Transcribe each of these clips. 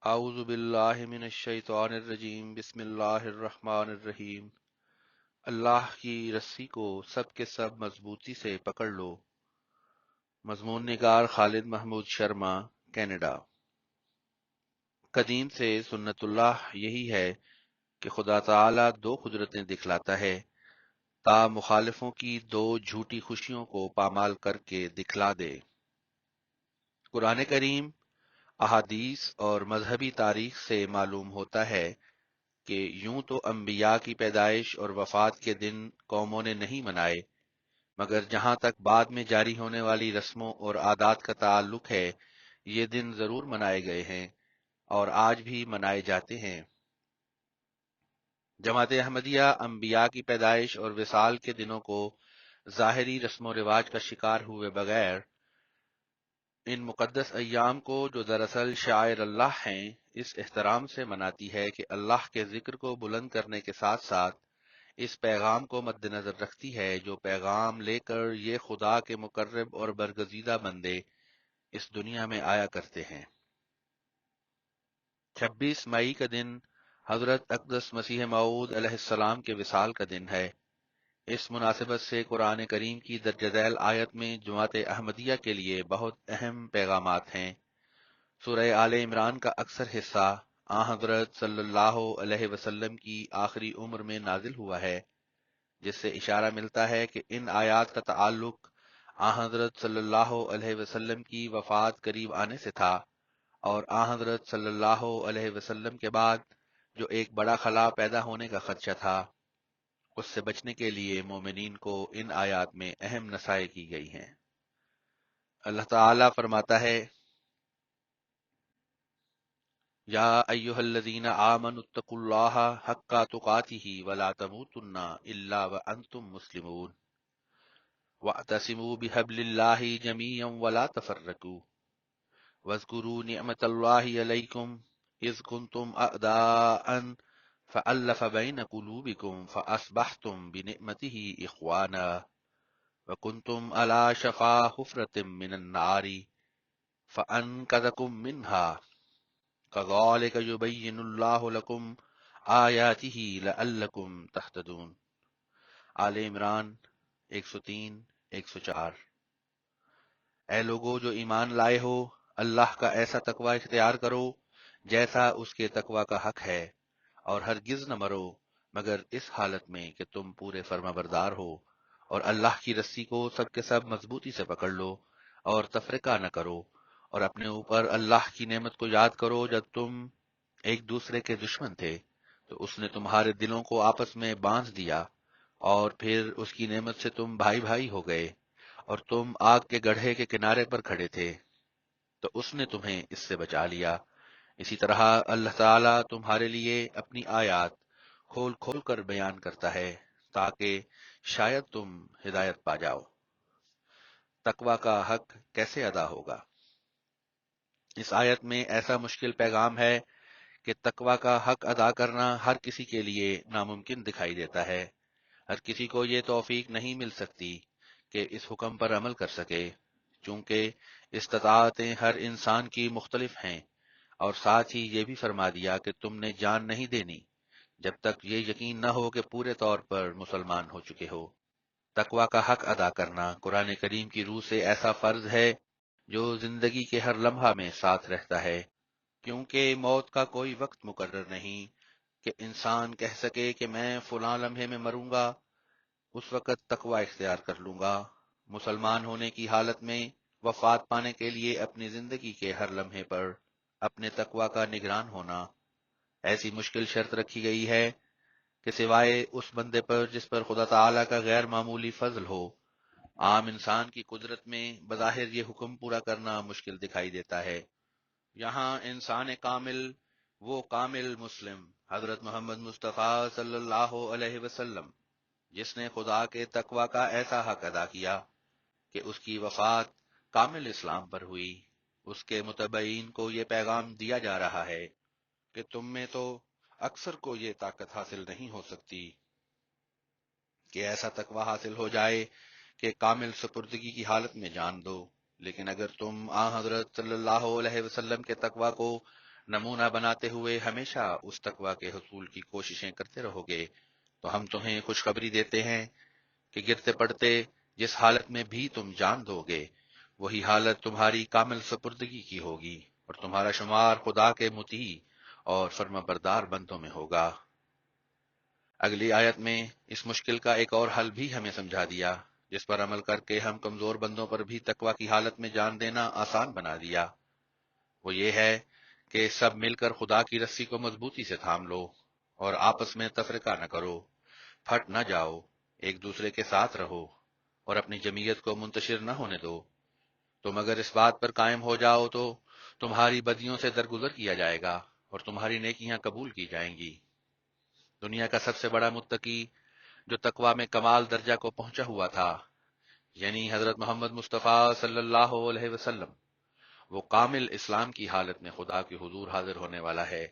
اعوذ باللہ من الشیطان الرجیم بسم اللہ الرحمن الرحیم۔ اللہ کی رسی کو سب کے سب مضبوطی سے پکڑ لو۔ مضمون نگار خالد محمود شرما، کینیڈا۔ قدیم سے سنت اللہ یہی ہے کہ خدا تعالی دو قدرتیں دکھلاتا ہے تا مخالفوں کی دو جھوٹی خوشیوں کو پامال کر کے دکھلا دے۔ قرآن کریم، احادیث اور مذہبی تاریخ سے معلوم ہوتا ہے کہ یوں تو انبیاء کی پیدائش اور وفات کے دن قوموں نے نہیں منائے، مگر جہاں تک بعد میں جاری ہونے والی رسموں اور عادات کا تعلق ہے، یہ دن ضرور منائے گئے ہیں اور آج بھی منائے جاتے ہیں۔ جماعت احمدیہ انبیاء کی پیدائش اور وصال کے دنوں کو ظاہری رسم و رواج کا شکار ہوئے بغیر ان مقدس ایام کو، جو دراصل شعائر اللہ ہیں، اس احترام سے مناتی ہے کہ اللہ کے ذکر کو بلند کرنے کے ساتھ ساتھ اس پیغام کو مد نظر رکھتی ہے جو پیغام لے کر یہ خدا کے مقرب اور برگزیدہ بندے اس دنیا میں آیا کرتے ہیں۔ 26 مئی کا دن حضرت اقدس مسیح موعود علیہ السلام کے وصال کا دن ہے۔ اس مناسبت سے قرآن کریم کی درج ذیل آیت میں جماعت احمدیہ کے لیے بہت اہم پیغامات ہیں۔ سورہ آل عمران کا اکثر حصہ آن حضرت صلی اللہ علیہ وسلم کی آخری عمر میں نازل ہوا ہے، جس سے اشارہ ملتا ہے کہ ان آیات کا تعلق آن حضرت صلی اللہ علیہ وسلم کی وفات قریب آنے سے تھا، اور آن حضرت صلی اللہ علیہ وسلم کے بعد جو ایک بڑا خلا پیدا ہونے کا خدشہ تھا، اس سے بچنے کے لیے مومنین کو ان آیات میں اہم نصائح کی گئی ہیں۔ اللہ تعالیٰ فرماتا ہے، یا ایہا الذین آمنوا اتقوا اللہ حق تقاتہ ولا تموتن الا وانتم مسلمون واعتصموا بحبل اللہ جميعا ولا تفرقوا واذکروا نعمت اللہ علیکم اذ کنتم اعداء فألف بین قلوبکم فاصبحتم بنعمتہ اخوانا وکنتم علی شفا حفرۃ من النار فانقذکم منها کذالک یبین اللہ لکم آیاتہ لعلکم تہتدون۔ آل عمران 103 104۔ اے لوگو جو ایمان لائے ہو، اللہ کا ایسا تقوی اختیار کرو جیسا اس کے تقوی کا حق ہے، اور ہرگز نہ مرو مگر اس حالت میں کہ تم پورے فرما بردار ہو، اور اللہ کی رسی کو سب کے سب مضبوطی سے پکڑ لو اور تفرقہ نہ کرو، اور اپنے اوپر اللہ کی نعمت کو یاد کرو جب تم ایک دوسرے کے دشمن تھے تو اس نے تمہارے دلوں کو آپس میں باندھ دیا، اور پھر اس کی نعمت سے تم بھائی بھائی ہو گئے، اور تم آگ کے گڑھے کے کنارے پر کھڑے تھے تو اس نے تمہیں اس سے بچا لیا۔ اسی طرح اللہ تعالیٰ تمہارے لیے اپنی آیات کھول کھول کر بیان کرتا ہے تاکہ شاید تم ہدایت پا جاؤ۔ تقوی کا حق کیسے ادا ہوگا؟ اس آیت میں ایسا مشکل پیغام ہے کہ تقوی کا حق ادا کرنا ہر کسی کے لیے ناممکن دکھائی دیتا ہے۔ ہر کسی کو یہ توفیق نہیں مل سکتی کہ اس حکم پر عمل کر سکے، چونکہ استطاعتیں ہر انسان کی مختلف ہیں، اور ساتھ ہی یہ بھی فرما دیا کہ تم نے جان نہیں دینی جب تک یہ یقین نہ ہو کہ پورے طور پر مسلمان ہو چکے ہو۔ تقوی کا حق ادا کرنا قرآن کریم کی روح سے ایسا فرض ہے جو زندگی کے ہر لمحہ میں ساتھ رہتا ہے، کیونکہ موت کا کوئی وقت مقرر نہیں کہ انسان کہہ سکے کہ میں فلاں لمحے میں مروں گا، اس وقت تقوی اختیار کر لوں گا۔ مسلمان ہونے کی حالت میں وفات پانے کے لیے اپنی زندگی کے ہر لمحے پر اپنے تقوی کا نگران ہونا ایسی مشکل شرط رکھی گئی ہے کہ سوائے اس بندے پر جس پر خدا تعالیٰ کا غیر معمولی فضل ہو، عام انسان کی قدرت میں بظاہر یہ حکم پورا کرنا مشکل دکھائی دیتا ہے۔ یہاں انسان کامل، وہ کامل مسلم حضرت محمد مصطفیٰ صلی اللہ علیہ وسلم، جس نے خدا کے تقوی کا ایسا حق ادا کیا کہ اس کی وفات کامل اسلام پر ہوئی، اس کے متبعین کو یہ پیغام دیا جا رہا ہے کہ تم میں تو اکثر کو یہ طاقت حاصل نہیں ہو سکتی کہ ایسا تقوی حاصل ہو جائے کہ کامل سپردگی کی حالت میں جان دو، لیکن اگر تم حضرت صلی اللہ علیہ وسلم کے تقوی کو نمونہ بناتے ہوئے ہمیشہ اس تقوی کے حصول کی کوششیں کرتے رہو گے تو ہم تمہیں خوشخبری دیتے ہیں کہ گرتے پڑتے جس حالت میں بھی تم جان دو گے وہی حالت تمہاری کامل سپردگی کی ہوگی اور تمہارا شمار خدا کے مطیع اور فرما بردار بندوں میں ہوگا۔ اگلی آیت میں اس مشکل کا ایک اور حل بھی ہمیں سمجھا دیا جس پر عمل کر کے ہم کمزور بندوں پر بھی تقوی کی حالت میں جان دینا آسان بنا دیا۔ وہ یہ ہے کہ سب مل کر خدا کی رسی کو مضبوطی سے تھام لو اور آپس میں تفرقہ نہ کرو، پھٹ نہ جاؤ، ایک دوسرے کے ساتھ رہو اور اپنی جمعیت کو منتشر نہ ہونے دو۔ تم اگر اس بات پر قائم ہو جاؤ تو تمہاری بدیوں سے درگزر کیا جائے گا اور تمہاری نیکیاں قبول کی جائیں گی۔ دنیا کا سب سے بڑا متقی جو تقوی میں کمال درجہ کو پہنچا ہوا تھا، یعنی حضرت محمد مصطفیٰ صلی اللہ علیہ وسلم، وہ کامل اسلام کی حالت میں خدا کے حضور حاضر ہونے والا ہے۔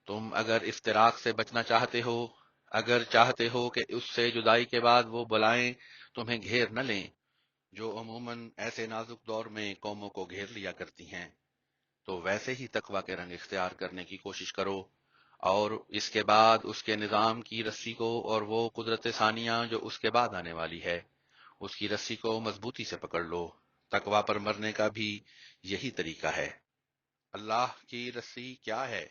تم اگر افتراق سے بچنا چاہتے ہو، اگر چاہتے ہو کہ اس سے جدائی کے بعد وہ بلائیں تمہیں گھیر نہ لیں جو عموماً ایسے نازک دور میں قوموں کو گھیر لیا کرتی ہیں، تو ویسے ہی تقوی کے رنگ اختیار کرنے کی کوشش کرو اور اس کے بعد اس کے نظام کی رسی کو اور وہ قدرت ثانیہ جو اس کے بعد آنے والی ہے اس کی رسی کو مضبوطی سے پکڑ لو۔ تقوی پر مرنے کا بھی یہی طریقہ ہے۔ اللہ کی رسی کیا ہے؟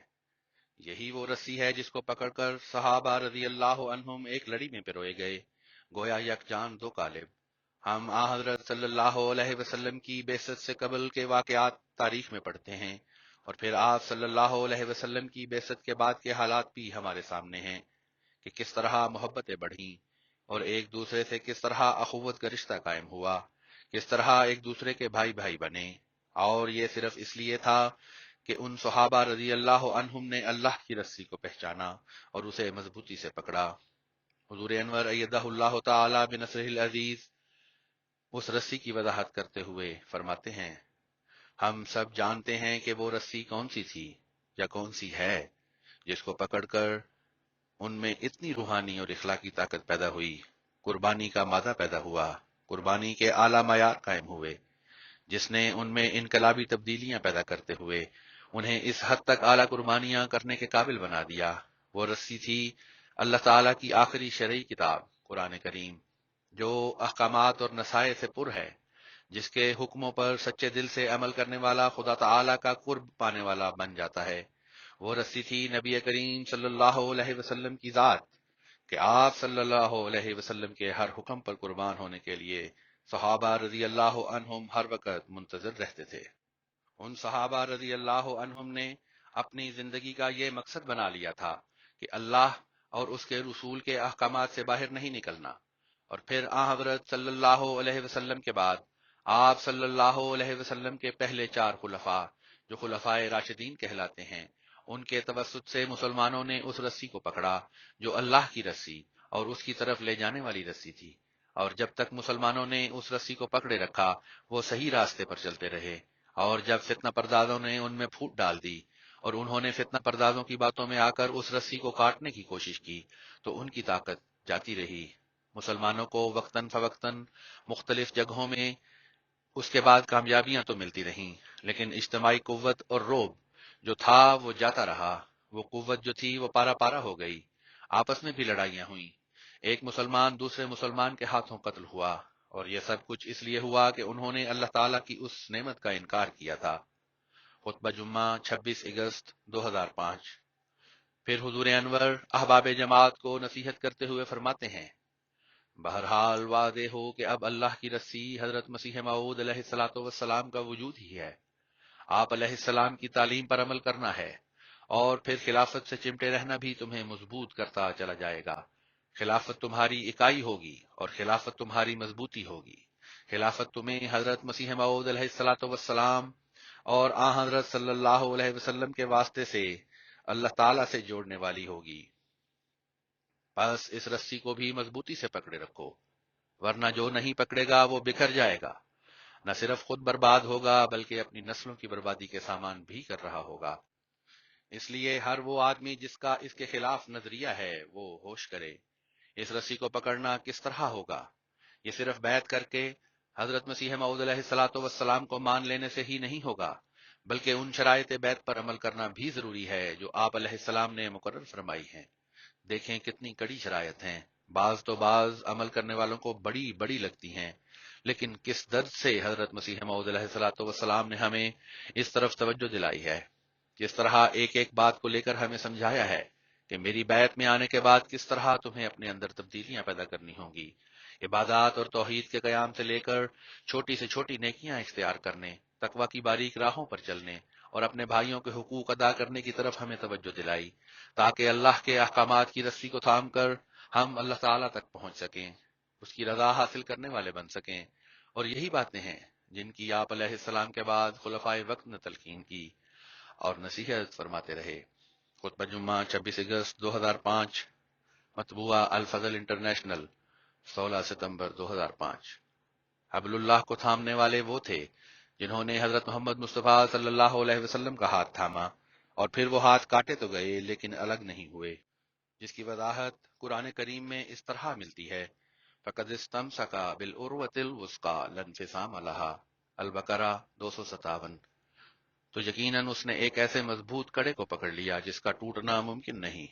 یہی وہ رسی ہے جس کو پکڑ کر صحابہ رضی اللہ عنہم ایک لڑی میں پروئے گئے، گویا یکجان دو قالب۔ ہم حضرت صلی اللہ علیہ وسلم کی بعثت سے قبل کے واقعات تاریخ میں پڑھتے ہیں اور پھر آپ صلی اللہ علیہ وسلم کی بعثت کے بعد کے حالات بھی ہمارے سامنے ہیں کہ کس طرح محبتیں بڑھیں اور ایک دوسرے سے کس طرح اخوت کا رشتہ قائم ہوا، کس طرح ایک دوسرے کے بھائی بھائی بنے، اور یہ صرف اس لیے تھا کہ ان صحابہ رضی اللہ عنہم نے اللہ کی رسی کو پہچانا اور اسے مضبوطی سے پکڑا۔ حضور انور ایدہ اللہ تعالی بنصرہ العزیز اس رسی کی وضاحت کرتے ہوئے فرماتے ہیں، ہم سب جانتے ہیں کہ وہ رسی کون سی تھی یا کون سی ہے جس کو پکڑ کر ان میں اتنی روحانی اور اخلاقی طاقت پیدا ہوئی، قربانی کا مادہ پیدا ہوا، قربانی کے اعلیٰ معیار قائم ہوئے، جس نے ان میں انقلابی تبدیلیاں پیدا کرتے ہوئے انہیں اس حد تک اعلیٰ قربانیاں کرنے کے قابل بنا دیا۔ وہ رسی تھی اللہ تعالیٰ کی آخری شرعی کتاب قرآن کریم، جو احکامات اور نصائح سے پر ہے، جس کے حکموں پر سچے دل سے عمل کرنے والا خدا تعالیٰ کا قرب پانے والا بن جاتا ہے۔ وہ رسی تھی نبی کریم صلی اللہ علیہ وسلم کی ذات کہ آپ صلی اللہ علیہ وسلم کے ہر حکم پر قربان ہونے کے لیے صحابہ رضی اللہ عنہم ہر وقت منتظر رہتے تھے۔ ان صحابہ رضی اللہ عنہم نے اپنی زندگی کا یہ مقصد بنا لیا تھا کہ اللہ اور اس کے رسول کے احکامات سے باہر نہیں نکلنا، اور پھر حضرت صلی اللہ علیہ وسلم کے بعد آپ صلی اللہ علیہ وسلم کے پہلے چار خلفاء جو خلفائے راشدین کہلاتے ہیں، ان کے توسط سے مسلمانوں نے اس رسی کو پکڑا جو اللہ کی رسی اور اس کی طرف لے جانے والی رسی تھی، اور جب تک مسلمانوں نے اس رسی کو پکڑے رکھا وہ صحیح راستے پر چلتے رہے، اور جب فتنہ پردازوں نے ان میں پھوٹ ڈال دی اور انہوں نے فتنہ پردازوں کی باتوں میں آ کر اس رسی کو کاٹنے کی کوشش کی تو ان کی طاقت جاتی رہی۔ مسلمانوں کو وقتاً فوقتاً مختلف جگہوں میں اس کے بعد کامیابیاں تو ملتی رہیں، لیکن اجتماعی قوت اور رعب جو تھا وہ جاتا رہا۔ وہ قوت جو تھی وہ پارا پارا ہو گئی، آپس میں بھی لڑائیاں ہوئیں، ایک مسلمان دوسرے مسلمان کے ہاتھوں قتل ہوا، اور یہ سب کچھ اس لیے ہوا کہ انہوں نے اللہ تعالیٰ کی اس نعمت کا انکار کیا تھا۔ خطبہ جمعہ 26 اگست 2005۔ پھر حضور انور احباب جماعت کو نصیحت کرتے ہوئے فرماتے ہیں، بہرحال واضح ہو کہ اب اللہ کی رسی حضرت مسیح موعود علیہ الصلوۃ والسلام کا وجود ہی ہے، آپ علیہ السلام کی تعلیم پر عمل کرنا ہے، اور پھر خلافت سے چمٹے رہنا بھی تمہیں مضبوط کرتا چلا جائے گا۔ خلافت تمہاری اکائی ہوگی اور خلافت تمہاری مضبوطی ہوگی۔ خلافت تمہیں حضرت مسیح موعود علیہ الصلوۃ والسلام اور حضرت صلی اللہ علیہ وسلم کے واسطے سے اللہ تعالیٰ سے جوڑنے والی ہوگی۔ بس اس رسی کو بھی مضبوطی سے پکڑے رکھو، ورنہ جو نہیں پکڑے گا وہ بکھر جائے گا، نہ صرف خود برباد ہوگا بلکہ اپنی نسلوں کی بربادی کے سامان بھی کر رہا ہوگا۔ اس لیے ہر وہ آدمی جس کا اس کے خلاف نظریہ ہے وہ ہوش کرے۔ اس رسی کو پکڑنا کس طرح ہوگا؟ یہ صرف بیعت کر کے حضرت مسیح موعود علیہ الصلوۃ والسلام کو مان لینے سے ہی نہیں ہوگا، بلکہ ان شرائط بیت پر عمل کرنا بھی ضروری ہے جو آپ علیہ السلام نے مقرر فرمائی ہیں۔ دیکھیں کتنی کڑی شرائط ہیں، بعض عمل کرنے والوں کو بڑی بڑی لگتی ہیں، لیکن کس درد سے حضرت مسیح موعود علیہ الصلوۃ والسلام نے ہمیں اس طرف توجہ دلائی ہے، کس طرح ایک ایک بات کو لے کر ہمیں سمجھایا ہے کہ میری بیعت میں آنے کے بعد کس طرح تمہیں اپنے اندر تبدیلیاں پیدا کرنی ہوں گی، عبادات اور توحید کے قیام سے لے کر چھوٹی سے چھوٹی نیکیاں اختیار کرنے، تقوی کی باریک راہوں پر چلنے اور اپنے بھائیوں کے حقوق ادا کرنے کی طرف ہمیں توجہ دلائی، تاکہ اللہ کے احکامات کی رسی کو تھام کر ہم اللہ تعالیٰ تک پہنچ سکیں، اس کی رضا حاصل کرنے والے بن سکیں۔ اور یہی باتیں ہیں جن کی آپ علیہ السلام کے بعد خلفائے وقت نے تلقین کی اور نصیحت فرماتے رہے۔ خطبہ جمعہ 26 اگست 2005، مطبوعہ الفضل انٹرنیشنل، 16 ستمبر 2005۔ حبل اللہ کو تھامنے والے وہ تھے جنہوں نے حضرت محمد مصطفیٰ صلی اللہ علیہ وسلم کا ہاتھ تھاما، اور پھر وہ ہاتھ کاٹے تو گئے لیکن الگ نہیں ہوئے، جس کی وضاحت قرآن کریم میں اس طرح ملتی ہے: فَقَدِ اسْتَمْسَكَ بِالْعُرْوَةِ الْوُثْقَىٰ لَا انفصام لَهَا، البقرہ 257۔ تو یقیناً اس نے ایک ایسے مضبوط کڑے کو پکڑ لیا جس کا ٹوٹنا ممکن نہیں۔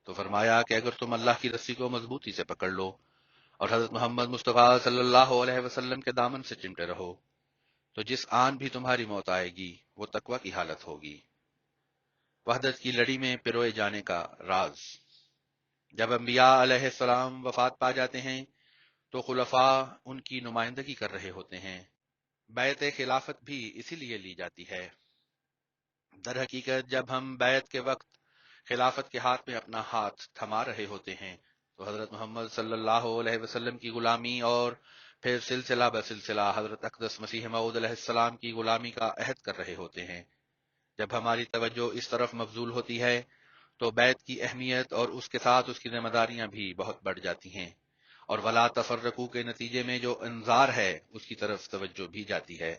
تو فرمایا کہ اگر تم اللہ کی رسی کو مضبوطی سے پکڑ لو اور حضرت محمد مصطفیٰ صلی اللہ علیہ وسلم کے دامن سے چمٹے رہو، تو جس آن بھی تمہاری موت آئے گی وہ تقوی کی حالت ہوگی۔ وحدت کی لڑی میں پروئے جانے کا راز: جب انبیاء علیہ السلام وفات پا جاتے ہیں تو خلفاء ان کی نمائندگی کر رہے ہوتے ہیں۔ بیعت خلافت بھی اسی لیے لی جاتی ہے۔ در حقیقت جب ہم بیعت کے وقت خلافت کے ہاتھ میں اپنا ہاتھ تھما رہے ہوتے ہیں تو حضرت محمد صلی اللہ علیہ وسلم کی غلامی اور پھر سلسلہ بسلسلہ حضرت اقدس مسیح موعود علیہ السلام کی غلامی کا عہد کر رہے ہوتے ہیں۔ جب ہماری توجہ اس طرف مبذول ہوتی ہے تو بیعت کی اہمیت اور اس کے ساتھ اس کی ذمہ داریاں بھی بہت بڑھ جاتی ہیں، اور ولا تفرقوا کے نتیجے میں جو انذار ہے اس کی طرف توجہ بھی جاتی ہے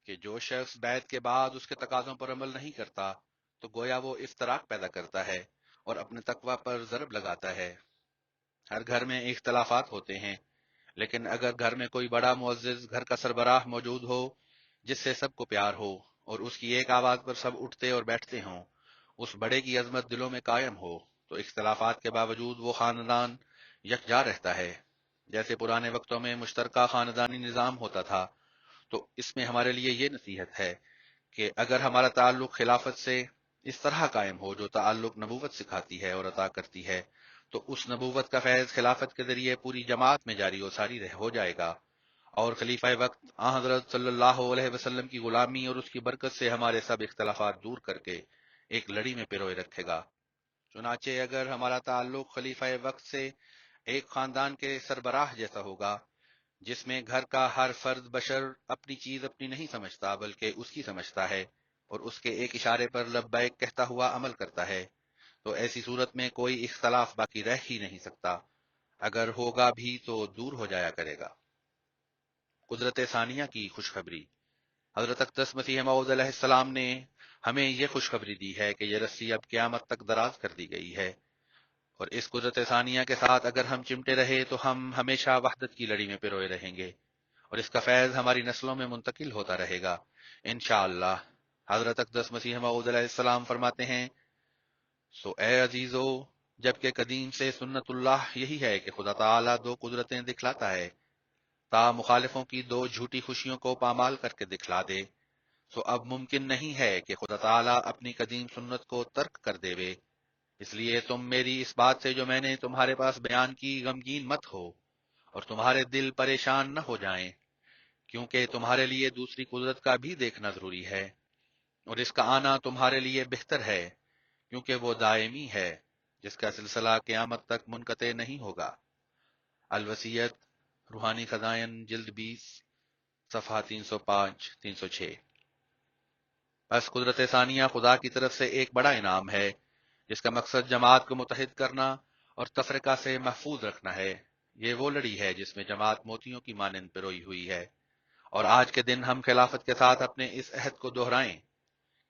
کہ جو شخص بیعت کے بعد اس کے تقاضوں پر عمل نہیں کرتا تو گویا وہ افتراق پیدا کرتا ہے اور اپنے تقوی پر ضرب لگاتا ہے۔ ہر گھر میں اختلافات ہوتے ہیں، لیکن اگر گھر میں کوئی بڑا معزز گھر کا سربراہ موجود ہو جس سے سب کو پیار ہو اور اس کی ایک آواز پر سب اٹھتے اور بیٹھتے ہوں، اس بڑے کی عظمت دلوں میں قائم ہو، تو اختلافات کے باوجود وہ خاندان یکجا رہتا ہے۔ جیسے پرانے وقتوں میں مشترکہ خاندانی نظام ہوتا تھا، تو اس میں ہمارے لیے یہ نصیحت ہے کہ اگر ہمارا تعلق خلافت سے اس طرح قائم ہو جو تعلق نبوت سکھاتی ہے اور عطا کرتی ہے، تو اس نبوت کا فیض خلافت کے ذریعے پوری جماعت میں جاری و ساری ہو جائے گا، اور خلیفہ وقت حضرت صلی اللہ علیہ وسلم کی غلامی اور اس کی برکت سے ہمارے سب اختلافات دور کر کے ایک لڑی میں پروئے رکھے گا۔ چنانچہ اگر ہمارا تعلق خلیفہ وقت سے ایک خاندان کے سربراہ جیسا ہوگا جس میں گھر کا ہر فرد بشر اپنی چیز اپنی نہیں سمجھتا بلکہ اس کی سمجھتا ہے اور اس کے ایک اشارے پر لبیک کہتا ہوا عمل کرتا ہے، تو ایسی صورت میں کوئی اختلاف باقی رہ ہی نہیں سکتا، اگر ہوگا بھی تو دور ہو جایا کرے گا۔ قدرت ثانیہ کی خوشخبری: حضرت اقدس مسیح موعود علیہ السلام نے ہمیں یہ خوشخبری دی ہے کہ یہ رسی اب قیامت تک دراز کر دی گئی ہے، اور اس قدرت ثانیہ کے ساتھ اگر ہم چمٹے رہے تو ہم ہمیشہ وحدت کی لڑی میں پروئے رہیں گے، اور اس کا فیض ہماری نسلوں میں منتقل ہوتا رہے گا انشاءاللہ۔ حضرت اقدس مسیح موعود علیہ السلام فرماتے ہیں: سو اے عزیزو، جبکہ قدیم سے سنت اللہ یہی ہے کہ خدا تعالیٰ دو قدرتیں دکھلاتا ہے، تا مخالفوں کی دو جھوٹی خوشیوں کو پامال کر کے دکھلا دے، سو اب ممکن نہیں ہے کہ خدا تعالیٰ اپنی قدیم سنت کو ترک کر دے وے، اس لیے تم میری اس بات سے جو میں نے تمہارے پاس بیان کی غمگین مت ہو اور تمہارے دل پریشان نہ ہو جائیں، کیونکہ تمہارے لیے دوسری قدرت کا بھی دیکھنا ضروری ہے، اور اس کا آنا تمہارے لیے بہتر ہے کیونکہ وہ دائمی ہے جس کا سلسلہ قیامت تک منقطع نہیں ہوگا۔ الوصیت، روحانی خزائن، جلد 20، صفحہ 305-306۔ بس قدرت ثانیہ خدا کی طرف سے ایک بڑا انعام ہے جس کا مقصد جماعت کو متحد کرنا اور تفرقہ سے محفوظ رکھنا ہے۔ یہ وہ لڑی ہے جس میں جماعت موتیوں کی مانند پروئی ہوئی ہے، اور آج کے دن ہم خلافت کے ساتھ اپنے اس عہد کو دہرائیں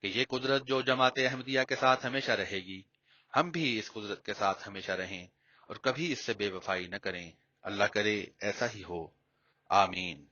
کہ یہ قدرت جو جماعت احمدیہ کے ساتھ ہمیشہ رہے گی، ہم بھی اس قدرت کے ساتھ ہمیشہ رہیں اور کبھی اس سے بے وفائی نہ کریں۔ اللہ کرے ایسا ہی ہو، آمین۔